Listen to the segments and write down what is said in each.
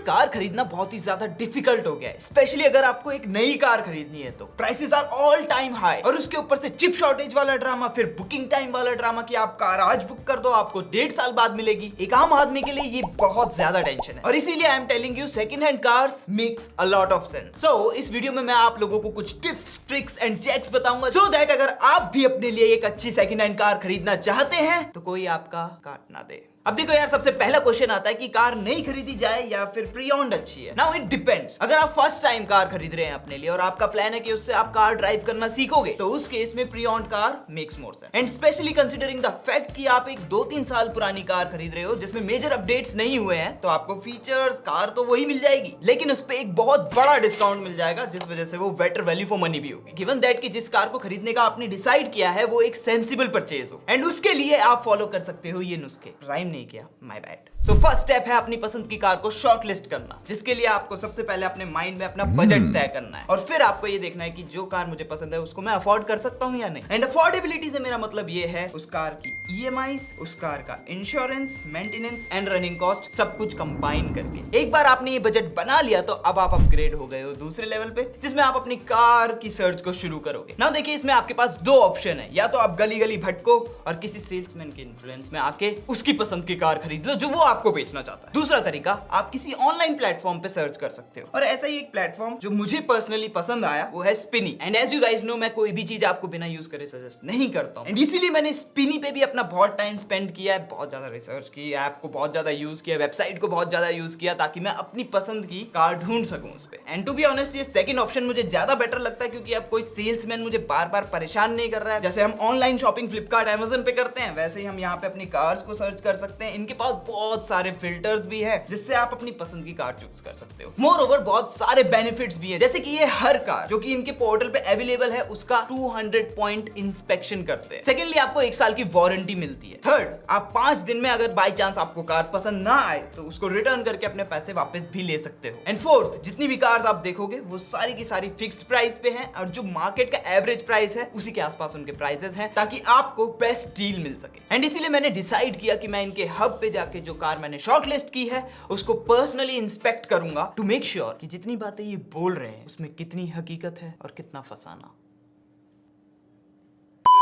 Car खरीदना बहुत ही ज्यादा डिफिकल्ट हो गया है, स्पेशली अगर आपको एक नई कार खरीदनी है तो prices are all time high और उसके ऊपर से चिप शॉर्टेज वाला ड्रामा, फिर बुकिंग टाइम वाला ड्रामा कि आप कार आज बुक कर दो आपको 1.5 साल बाद मिलेगी। एक आम आदमी के लिए ये बहुत ज्यादा टेंशन है और इसीलिए I am telling you second hand cars makes a lot of sense. So इस वीडियो में मैं आप लोगों को कुछ टिप्स, ट्रिक्स एंड चेक्स बताऊंगा सो दैट अगर आप भी अपने लिए एक अच्छी सेकंड हैंड कार खरीदना चाहते हैं तो कोई आपका काट ना दे। अब देखो यार, सबसे पहला क्वेश्चन आता है कि कार नई खरीदी जाए या फिर प्री ओन्ड अच्छी है। Now it depends. अगर आप फर्स्ट टाइम कार खरीद रहे हैं अपने लिए और आपका प्लान है कि उससे आप कार ड्राइव करना सीखोगे तो उस केस में pre owned car makes more sense and specially considering the fact कि आप एक 2-3 साल पुरानी कार खरीद रहे हो जिसमें मेजर अपडेट्स नहीं हुए हैं तो आपको फीचर्स कार तो वही मिल जाएगी लेकिन उस पर एक बहुत बड़ा डिस्काउंट मिल जाएगा जिस वजह से वो बेटर वैल्यू फॉर मनी भी होगी। गिवन दैट कि जिस कार को खरीदने का आपने डिसाइड किया है वो एक सेंसिबल परचेज हो एंड उसके लिए आप फॉलो कर सकते हो ये नुस्खे। राइम नहीं किया, my bad. So first step है अपनी पसंद की कार को शॉर्टलिस्ट करना, जिसके लिए आपको सबसे पहले अपने माइंड में अपना बजट तय करना है और फिर आपको ये देखना है कि जो कार मुझे पसंद है उसको मैं अफोर्ड कर सकता हूं या नहीं। एंड अफोर्डेबिलिटी से मेरा मतलब ये है उस कार की ईएमआईज, उस कार का insurance, maintenance and running cost सब कुछ कंबाइन करके। एक बार आपने ये बजट बना लिया तो अब आप अपग्रेड हो गए हो दूसरे लेवल पे जिसमें आप अपनी कार की सर्च को शुरू करोगे। नाउ देखिए, इसमें आपके पास दो ऑप्शन है, या तो आप गली गली भटको और किसी सेल्समैन के इन्फ्लुएंस में आके उसकी पसंद की कार खरीद लो जो वो आपको बेचना चाहता है। दूसरा तरीका, आप किसी ऑनलाइन प्लेटफॉर्म पे सर्च कर सकते हो और ऐसा ही एक प्लेटफॉर्म जो मुझे पर्सनली पसंद आया वो है Spinny. And as you guys know, मैं कोई भी चीज आपको बिना यूज करे सजेस्ट नहीं करता हूं एंड इसीलिए मैंने स्पिनी पे भी अपना बहुत टाइम स्पेंड किया है, बहुत ज्यादा रिसर्च की, ऐप को बहुत ज्यादा यूज किया, वेबसाइट को बहुत ज्यादा यूज किया ताकि मैं अपनी पसंद की कार ढूंढ सकूं उस पे। एंड टू बी ऑनेस्ट, ये सेकंड ऑप्शन मुझे ज्यादा बेटर लगता है क्योंकि अब कोई सेल्समैन मुझे बार बार परेशान नहीं कर रहा है। जैसे हम ऑनलाइन शॉपिंग फ्लिपकार्ट, अमेज़न पे करते हैं वैसे ही हम यहाँ पे अपनी कार्स को सर्च कर सकते हैं। इनके पास बहुत सारे फिल्टर्स भी है जिससे आप अपनी पसंद की कार चूज कर सकते हो। मोर ओवर बहुत सारे बेनिफिट्स भी है, जैसे कि ये हर कार जो कि इनके पोर्टल पे अवेलेबल है उसका 200 पॉइंट इंस्पेक्शन करते हैं। सेकेंडली, आपको 1 साल की वारंटी मिलती है। थर्ड, आप 5 दिन में अगर बाय चांस आपको कार पसंद ना आए तो उसको रिटर्न करके अपने पैसे वापस भी ले सकते हो। एंड फोर्थ, जितनी भी कार्स आप देखोगे वो सारी की सारी फिक्स्ड प्राइस पे हैं और जो मार्केट का एवरेज प्राइस है उसी के आसपास उनके प्राइसेस हैं ताकि आपको बेस्ट डील मिल सके। एंड इसीलिए मैंने डिसाइड किया कि मैं इनके हब पे जाके जो कार मैंने शॉर्टलिस्ट की है उसको पर्सनली इंस्पेक्ट करूंगा टू मेक श्योर कि जितनी बातें ये बोल रहे हैं उसमें कितनी हकीकत है और कितना फसाना।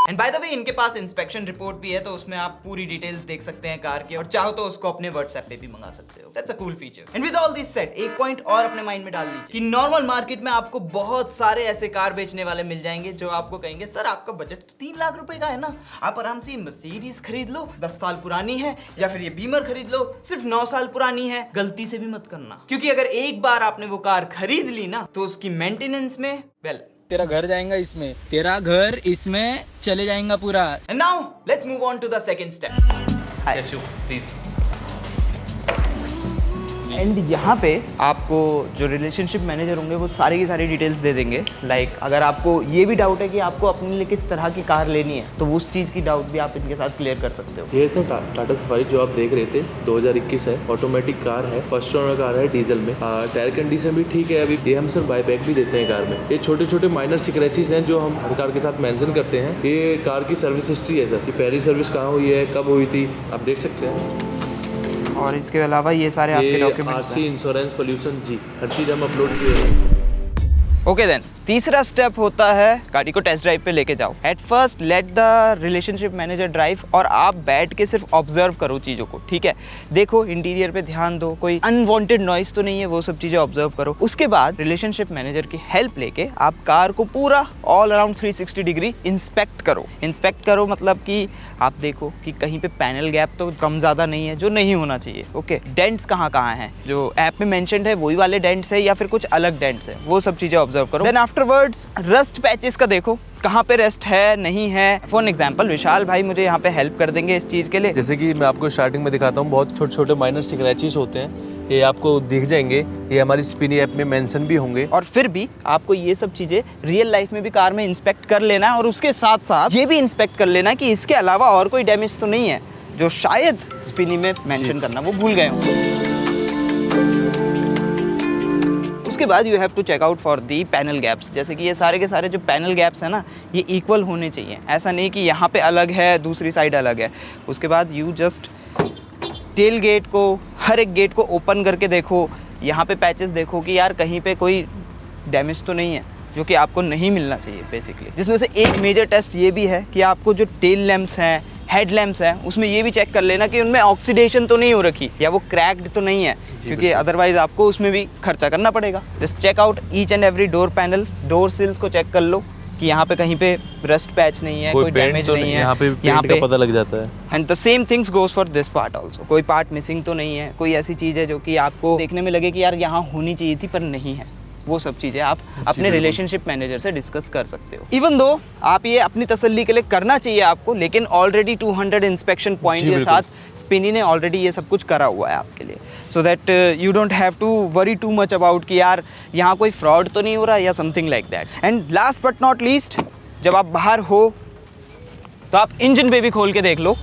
एंड बाय द वे, इनके पास इंस्पेक्शन रिपोर्ट भी है तो उसमें आप पूरी डिटेल्स देख सकते हैं कार के और चाहो तो उसको अपने व्हाट्सएप पे भी मंगा सकते हो। That's a cool feature. And with all this said, एक पॉइंट और अपने माइंड में डाल लीजिए कि नॉर्मल मार्केट में आपको बहुत सारे ऐसे कार बेचने वाले मिल जाएंगे जो आपको कहेंगे सर आपका बजट 3 लाख रुपए का है ना, आप आराम से मर्सिडीज खरीद लो, 10 साल पुरानी है, या फिर ये बीमर खरीद लो, सिर्फ 9 साल पुरानी है। गलती से भी मत करना, क्योंकि अगर एक बार आपने वो कार खरीद ली ना तो उसकी मेंटेनेंस में तेरा घर जाएगा इसमें, तेरा घर इसमें चले जाएगा पूरा। And now let's move on to the second step. Yes, you please. And यहाँ पे आपको जो रिलेशनशिप मैनेजर होंगे वो सारी की सारी डिटेल्स दे देंगे। लाइक अगर आपको ये भी डाउट है कि आपको अपने लिए किस तरह की कार लेनी है तो उस चीज़ की डाउट भी आप इनके साथ क्लियर कर सकते हो। ये सर टाटा सफारी जो आप देख रहे थे 2021 है, ऑटोमेटिक कार है, फर्स्ट ओनर कार है, डीजल में। टायर कंडीशन भी ठीक है अभी। ये हम सर बाय बैक भी देते हैं कार में। ये छोटे छोटे माइनर स्क्रैचेस हैं जो हम हर कार के साथ मेंशन करते हैं। ये कार की सर्विस हिस्ट्री है सर, ये पहली सर्विस कहाँ हुई है, कब हुई थी, आप देख सकते हैं। और इसके अलावा ये सारे आपके डॉक्यूमेंट्स, आरसी, इंश्योरेंस, पोल्यूशन, जी हर चीज़ हम अपलोड किए हैं। ओके देन, तीसरा स्टेप होता है गाड़ी को टेस्ट ड्राइव पे लेके जाओ। At first let the relationship manager drive और आप बैठ के सिर्फ ऑब्जर्व करो चीज़ों को, ठीक है। देखो इंटीरियर पे ध्यान दो, कोई अनवांटेड नॉइस तो नहीं है, वो सब चीज़ें ऑब्जर्व करो। उसके बाद रिलेशनशिप मैनेजर की हेल्प लेके आप कार को पूरा ऑल अराउंड 360 डिग्री इंस्पेक्ट करो। इंस्पेक्ट करो मतलब कि आप देखो कि कहीं पे पैनल गैप तो कम ज़्यादा नहीं है जो नहीं होना चाहिए। ओके, डेंट्स कहाँ कहाँ हैं, जो ऐप में मेंशन्ड है वही वाले डेंट्स है या फिर कुछ अलग डेंट्स है, वो सब चीज़ें ऑब्जर्व करो। देन आफ्टरवर्ड्स रस्ट पैचेस का देखो कहाँ पे रेस्ट है नहीं है। फॉर एग्जांपल विशाल भाई मुझे यहाँ पे हेल्प कर देंगे इस चीज़ के लिए। जैसे कि मैं आपको स्टार्टिंग में दिखाता हूँ, बहुत छोटे छोटे माइनर स्क्रैचेस होते हैं, ये आपको दिख जाएंगे, ये हमारी स्पिनी ऐप में मेंशन भी होंगे। और फिर भी आपको ये सब चीज़ें रियल लाइफ में भी कार में इंस्पेक्ट कर लेना है और उसके साथ साथ ये भी इंस्पेक्ट कर लेना कि इसके अलावा और कोई डैमेज तो नहीं है जो शायद स्पिनी में मेंशन करना वो भूल गए हों। उसके बाद you have to check out for the panel gaps. जैसे कि ये सारे के सारे जो पैनल गैप्स हैं ना ये इक्वल होने चाहिए, ऐसा नहीं कि यहाँ पे अलग है दूसरी साइड अलग है। उसके बाद यू जस्ट टेल गेट को, हर एक गेट को ओपन करके देखो, यहाँ पे पैचेस देखो कि यार कहीं पे कोई डैमेज तो नहीं है, जो कि आपको नहीं मिलना चाहिए बेसिकली। जिसमें से एक मेजर टेस्ट ये भी है कि आपको जो टेल लैंप्स हैं, हेड लैंप्स हैं, उसमें ये भी चेक कर लेना कि उनमें ऑक्सीडेशन तो नहीं हो रखी या वो क्रैक्ड तो नहीं है, क्योंकि अदरवाइज आपको उसमें भी खर्चा करना पड़ेगा। Just check out each and every door panel, door sills को चेक कर लो कि यहाँ पे कहीं पे रस्ट पैच नहीं है, कोई डैमेज नहीं है, यहाँ पे पेंट का पता लग जाता है। And the same things goes for this part also. कोई पार्ट मिसिंग तो नहीं है, कोई ऐसी चीज़ है जो कि आपको देखने में लगे कि यार यहाँ होनी चाहिए थी पर नहीं है, वो सब चीज़ें आप अपने रिलेशनशिप मैनेजर से डिस्कस कर सकते हो। इवन दो आप ये अपनी तसल्ली के लिए करना चाहिए आपको, लेकिन ऑलरेडी 200 इंस्पेक्शन पॉइंट के साथ स्पिनी ने ऑलरेडी ये सब कुछ करा हुआ है आपके लिए, so that you don't have to worry too much about कि यार यहाँ कोई फ्रॉड तो नहीं हो रहा या something like that. And last but not least, जब आप बाहर हो तो आप इंजन पे भी खोल के देख लो।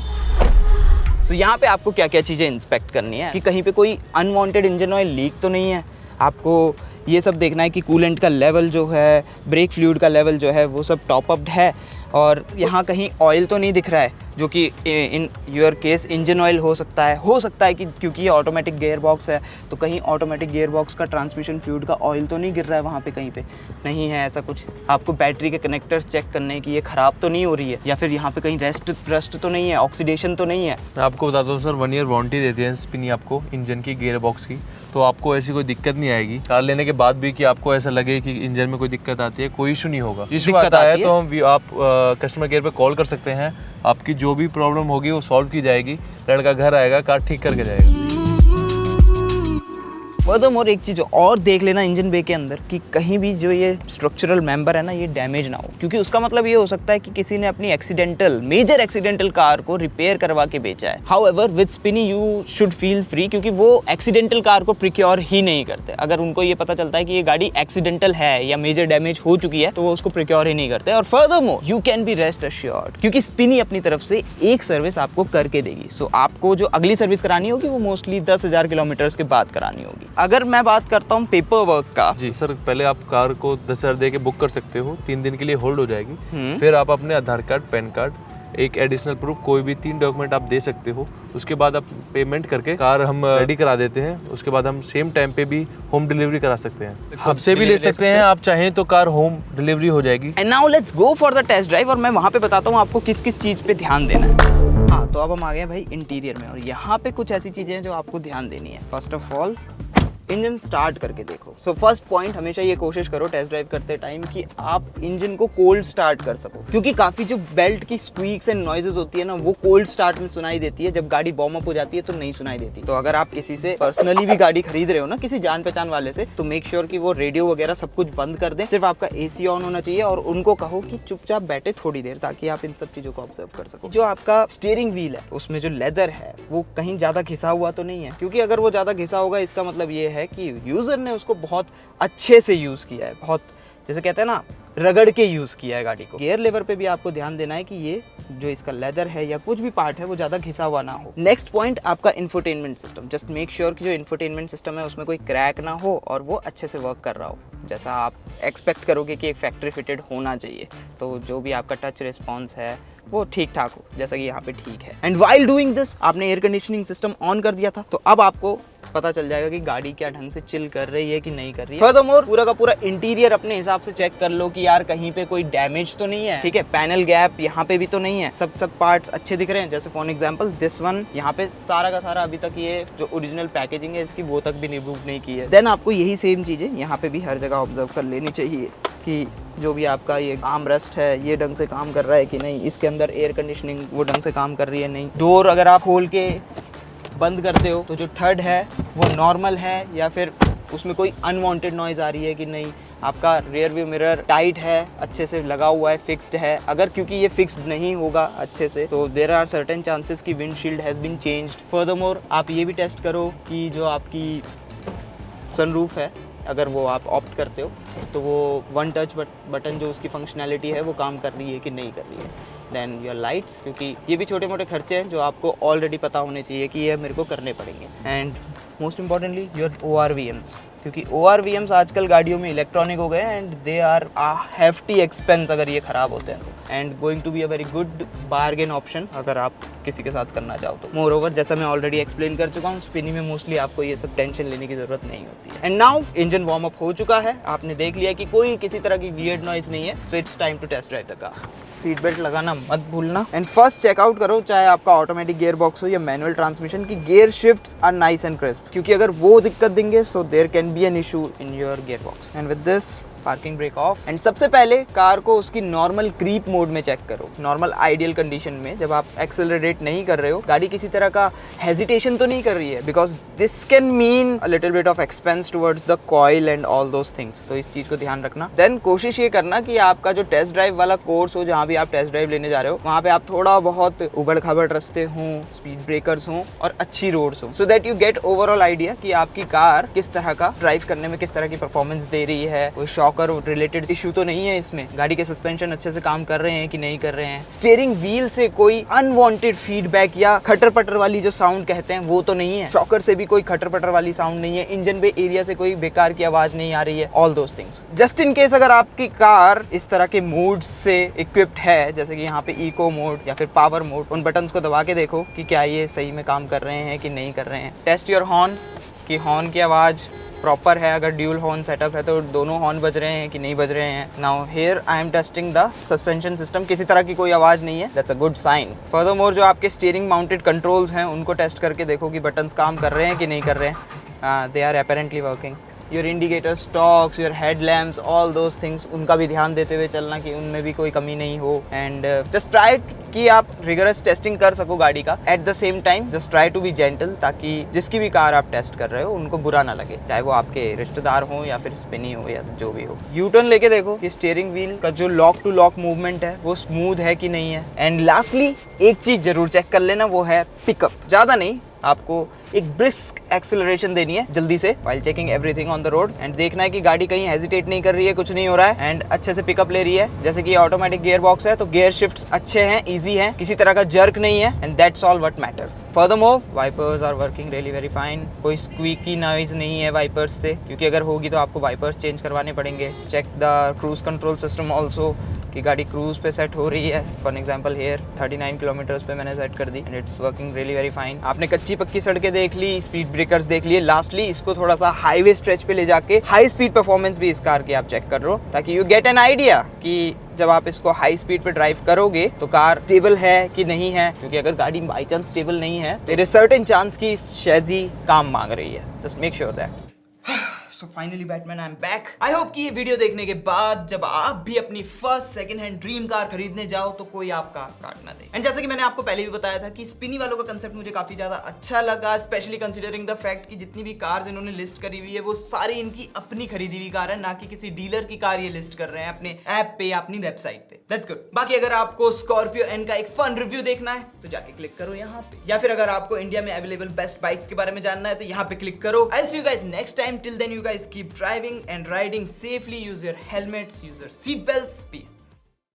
तो यहाँ पे आपको क्या क्या चीज़ें इंस्पेक्ट करनी है कि कहीं पे कोई अनवांटेड इंजन ऑयल लीक तो नहीं है, आपको ये सब देखना है कि कूलेंट का लेवल जो है, ब्रेक फ्लूइड का लेवल जो है वो सब टॉप अप्ड है, और यहाँ कहीं ऑयल तो नहीं दिख रहा है, जो कि in your case engine oil हो सकता है कि क्योंकि ये ऑटोमेटिक गियर बॉक्स है तो कहीं ऑटोमेटिक गियर बॉक्स का ट्रांसमिशन फ्लूइड का ऑयल तो नहीं गिर रहा है वहाँ पे, कहीं पे नहीं है ऐसा कुछ। आपको बैटरी के कनेक्टर्स चेक करने हैं कि ये ख़राब तो नहीं हो रही है, या फिर यहाँ पे कहीं रस्ट तो नहीं है, ऑक्सीडेशन तो नहीं है। मैं आपको बताता हूँ सर, 1 ईयर वारंटी देते हैं स्पिनी आपको इंजन की, गियर बॉक्स की, तो आपको ऐसी कोई दिक्कत नहीं आएगी कार लेने के बाद भी कि आपको ऐसा लगे कि इंजन में कोई दिक्कत आती है, कोई इशू नहीं होगा। इशू आता है तो आप कस्टमर केयर पे कॉल कर सकते हैं, आपकी जो भी प्रॉब्लम होगी वो सॉल्व की जाएगी, लड़का घर आएगा, कार ठीक करके जाएगा। फर्दरमोर एक चीज़ और देख लेना इंजन बे के अंदर कि कहीं भी जो ये स्ट्रक्चरल मेंबर है ना ये डैमेज ना हो, क्योंकि उसका मतलब ये हो सकता है कि किसी ने अपनी मेजर एक्सीडेंटल कार को रिपेयर करवा के बेचा है। However with Spini you should feel free, क्योंकि वो एक्सीडेंटल कार को प्रिक्योर ही नहीं करते। अगर उनको ये पता चलता है कि ये गाड़ी एक्सीडेंटल है या मेजर डैमेज हो चुकी है तो वो उसको प्रिक्योर ही नहीं करते। और furthermore you can be rest assured, क्योंकि स्पिनी अपनी तरफ से एक सर्विस आपको करके देगी। सो आपको जो अगली सर्विस करानी होगी वो मोस्टली 10,000 किलोमीटर के बाद करानी होगी। अगर मैं बात करता हूँ पेपर वर्क का, जी सर, पहले आप कार को 10,000 दे के बुक कर सकते हो, 3 दिन के लिए होल्ड हो जाएगी। फिर आप अपने आधार कार्ड, पैन कार्ड, एक एडिशनल प्रूफ, कोई भी 3 डॉक्यूमेंट आप दे सकते हो। उसके बाद आप पेमेंट करके कार हम रेडी करा देते हैं। उसके बाद हम सेम टाइम पे भी होम डिलीवरी करा सकते हैं, हमसे भी ले सकते हैं, आप चाहें तो कार होम डिलीवरी हो जाएगी। And now let's go for the test drive, और मैं वहाँ पे बताता हूँ आपको किस किस चीज़ पे ध्यान देना है। हाँ, तो अब हम आ गए भाई इंटीरियर में, और यहाँ पे कुछ ऐसी चीज़ें हैं जो आपको ध्यान देनी है। First of all engine start करके देखो। सो फर्स्ट पॉइंट, हमेशा ये कोशिश करो टेस्ट ड्राइव करते टाइम कि आप इंजन को कोल्ड स्टार्ट कर सको, क्योंकि काफ़ी जो बेल्ट की स्क्वीक्स एंड नॉइजेस होती है ना वो कोल्ड स्टार्ट में सुनाई देती है, जब गाड़ी बॉर्म अप हो जाती है तो नहीं सुनाई देती। तो अगर आप किसी से पर्सनली भी गाड़ी खरीद रहे हो ना, किसी जान पहचान वाले से, तो मेक श्योर कि वो रेडियो वगैरह सब कुछ बंद कर दें, सिर्फ आपका AC ऑन होना चाहिए, और उनको कहो कि चुपचाप बैठे थोड़ी देर, ताकि आप इन सब चीज़ों को ऑब्जर्व कर सको। जो आपका स्टीयरिंग व्हील है उसमें जो लेदर है वो कहीं ज़्यादा घिसा हुआ तो नहीं है, क्योंकि अगर वो ज़्यादा घिसा होगा इसका मतलब ये है कि यूज़र ने उसको बहुत अच्छे से यूज़ किया है, बहुत जैसे कहते हैं ना रगड़ के यूज़ किया है गाड़ी को। गियर लेवर पे भी आपको ध्यान देना है कि ये जो इसका लेदर है या कुछ भी पार्ट है वो ज़्यादा घिसा हुआ ना हो। नेक्स्ट पॉइंट आपका infotainment system. Just make sure कि जो इंफोटेनमेंट सिस्टम है उसमें कोई क्रैक ना हो और वो अच्छे से वर्क कर रहा हो, जैसा आप एक्सपेक्ट करोगे कि एक फैक्ट्री फिटेड होना चाहिए। तो जो भी आपका टच रिस्पॉन्स है वो ठीक ठाक हो, जैसा कि यहाँ पे ठीक है। एंड वाइल डूइंग दिस आपने एयर कंडीशनिंग सिस्टम ऑन कर दिया था, तो अब आपको पता चल जाएगा कि गाड़ी क्या ढंग से चिल कर रही है कि नहीं कर रही है। फर्दरमोर पूरा का पूरा इंटीरियर अपने हिसाब से चेक कर लो कि यार कहीं पे कोई डैमेज तो नहीं है, ठीक है, पैनल गैप यहाँ पे भी तो नहीं है, सब पार्ट्स अच्छे दिख रहे हैं। जैसे फॉर एग्जांपल दिस वन, यहाँ पे सारा का सारा अभी तक ये जो ओरिजिनल पैकेजिंग है इसकी वो तक भी रिमूव नहीं की है। देन आपको यही सेम चीजें यहाँ पे भी हर जगह ऑब्जर्व कर लेनी चाहिए कि जो भी आपका ये आर्म रेस्ट है ये ढंग से काम कर रहा है कि नहीं, इसके अंदर एयर कंडीशनिंग वो ढंग से काम कर रही है नहीं। डोर अगर आप खोल के बंद करते हो तो जो थर्ड है वो नॉर्मल है या फिर उसमें कोई अनवांटेड नॉइज़ आ रही है कि नहीं। आपका रियर व्यू मिरर टाइट है, अच्छे से लगा हुआ है, फिक्स्ड है। अगर क्योंकि ये फिक्स्ड नहीं होगा अच्छे से तो देयर आर सर्टेन चांसेस कि windshield has been changed. Furthermore आप ये भी टेस्ट करो कि जो आपकी सनरूफ है अगर वो आप ऑप्ट करते हो तो वो वन टच बटन जो उसकी फंक्शनैलिटी है वो काम कर रही है कि नहीं कर रही है। देन योर लाइट्स, क्योंकि ये भी छोटे मोटे खर्चे हैं जो आपको ऑलरेडी पता होने चाहिए कि ये मेरे को करने पड़ेंगे। And most importantly your ORVMs, क्योंकि ORVMs आजकल गाड़ियों में इलेक्ट्रॉनिक हो गए and they are hefty expense अगर ये ख़राब होते हैं and going to be a very good bargain option अगर आप किसी के साथ करना चाहो तो। मोर ओवर जैसा मैं ऑलरेडी एक्सप्लेन कर चुका हूँ, स्पिनी में मोस्टली आपको ये सब टेंशन लेने की ज़रूरत नहीं होती है। And now engine warm up हो चुका है, आपने देख लिया कि कोई किसी तरह की वियर्ड नॉइज नहीं है, so it's time to test drive the car. Seat belt लगाना मत भूलना एंड फर्स्ट चेकआउट करो, चाहे आपका ऑटोमेटिक गियर बॉक्स हो या मैनुअल ट्रांसमिशन, की gear shifts are nice and crisp, क्योंकि अगर वो दिक्कत देंगे so there can be an issue in your gear box. And with this parking brake off and सबसे पहले कार को उसकी नॉर्मल क्रीप मोड में चेक करो। नॉर्मल आइडियल कंडीशन में जब आप एक्सेलरेट नहीं कर रहे हो, गाड़ी किसी तरह का हेजिटेशन तो नहीं कर रही है, because this can mean a little bit of expense towards the coil and all those things, तो इस चीज को ध्यान रखना। देन कोशिश ये करना कि आपका जो टेस्ट ड्राइव वाला कोर्स हो, जहाँ भी आप टेस्ट ड्राइव लेने जा रहे हो, वहाँ पे आप थोड़ा बहुत उबड़ खाबड़ रास्ते हों, स्पीड ब्रेकर्स हों और अच्छी रोड्स हों, सो that you get overall idea कि आपकी कार किस तरह का ड्राइव करने में किस तरह की परफॉर्मेंस दे रही है, कोई शॉकर रिलेटेड इशू तो नहीं है इसमें, गाड़ी के सस्पेंशन अच्छे से काम कर रहे हैं कि नहीं कर रहे हैं, स्टीयरिंग व्हील से कोई अनवांटेड फीडबैक या खटर पटर वाली जो साउंड कहते हैं वो तो नहीं है, शॉकर से भी कोई खटर पटर वाली साउंड नहीं है, इंजन पे एरिया से कोई बेकार की आवाज नहीं आ रही है, all those things. Just in case अगर आपकी कार इस तरह के मोड्स से इक्विप्ड है, जैसे कि यहाँ पे इको मोड या फिर पावर मोड, उन बटन्स को दबा के देखो कि क्या ये सही में काम कर रहे हैं कि नहीं कर रहे हैं। टेस्ट योर हॉर्न कि हॉर्न की आवाज प्रॉपर है, अगर ड्यूल हॉर्न सेटअप है तो दोनों हॉर्न बज रहे हैं कि नहीं बज रहे हैं। Now here I am testing the suspension system, किसी तरह की कोई आवाज़ नहीं है, that's a good sign. Furthermore जो आपके स्टीयरिंग माउंटेड कंट्रोल्स हैं उनको टेस्ट करके देखो कि बटन्स काम कर रहे हैं कि नहीं कर रहे हैं, they are apparently working. Your indicator stalks, your head lamps, all those things, उनका भी ध्यान देते हुए चलना कि उनमें भी कोई कमी नहीं हो। एंड जस्ट ट्राई कि आप रिगरस टेस्टिंग कर सको गाड़ी का, at the same time just try to be gentle, ताकि जिसकी भी कार आप टेस्ट कर रहे हो उनको बुरा ना लगे, चाहे वो आपके रिश्तेदार हो या फिर स्पिनी हो या जो भी हो। यू टर्न लेके देखो कि स्टीयरिंग व्हील का जो लॉक टू लॉक मूवमेंट है वो स्मूथ है कि नहीं है। एंड लास्टली एक चीज जरूर चेक कर लेना, वो है पिकअप। ज्यादा नहीं, आपको एक ब्रिस्क एक्सेलरेशन देनी है जल्दी से while checking everything on the road, and देखना है कि गाड़ी कहीं हेजिटेट नहीं कर रही है, कुछ नहीं हो रहा है, एंड अच्छे से पिकअप ले रही है। जैसे कि ऑटोमेटिक गियर बॉक्स है तो गियर शिफ्ट्स अच्छे हैं, इजी हैं, किसी तरह का जर्क नहीं है, and that's all what matters. Furthermore wipers are working really very fine, कोई स्क्वीकी नॉइज नहीं है वाइपर्स से, क्योंकि अगर होगी तो आपको वाइपर्स चेंज करवाने पड़ेंगे। Check the cruise control system also कि गाड़ी क्रूज पे सेट हो रही है। फॉर एग्जांपल हियर 39 किलोमीटर्स पे मैंने सेट कर दी and it's working really very fine. आपने कच्ची पक्की सड़कें देख ली, स्पीड ब्रेकर्स देख लिए, लास्टली इसको थोड़ा सा हाईवे स्ट्रेच पे ले जाके हाई स्पीड परफॉर्मेंस भी इस कार की आप चेक कर लो, ताकि यू गेट एन आइडिया कि जब आप इसको हाई स्पीड पे ड्राइव करोगे तो कार स्टेबल है कि नहीं है, क्योंकि अगर गाड़ी बाई चांस स्टेबल नहीं है देयर इज सर्टेन चांस कि शैजी काम मांग रही है। Just make sure that. So finally Batman I am back. I hope कि ये वीडियो देखने के बाद जब आप भी अपनी first second hand dream car खरीदने जाओ तो कोई आपका काट ना दे। एंड जैसा कि मैंने आपको पहले भी बताया था कि स्पिनी वालों का कंसेप्ट मुझे काफी ज्यादा अच्छा लगा, स्पेशली कंसीडरिंग द फैक्ट कि जितनी भी कार्स इन्होंने लिस्ट करी हुई है वो सारी इनकी अपनी खरीदी हुई कार है, ना कि किसी डीलर की कार ये लिस्ट कर रहे हैं अपने ऐप पे या अपनी वेबसाइट पे। That's good. बाकी अगर आपको स्कॉर्पियो एन का एक फन रिव्यू देखना है तो जाके क्लिक करो यहाँ पे, या फिर अगर आपको इंडिया में अवेलेबल बेस्ट बाइक्स के बारे में जानना है तो यहाँ पे क्लिक करो। I will see you guys next time. Till then you guys keep driving and riding safely. Use your helmets, use your seat belts. Peace.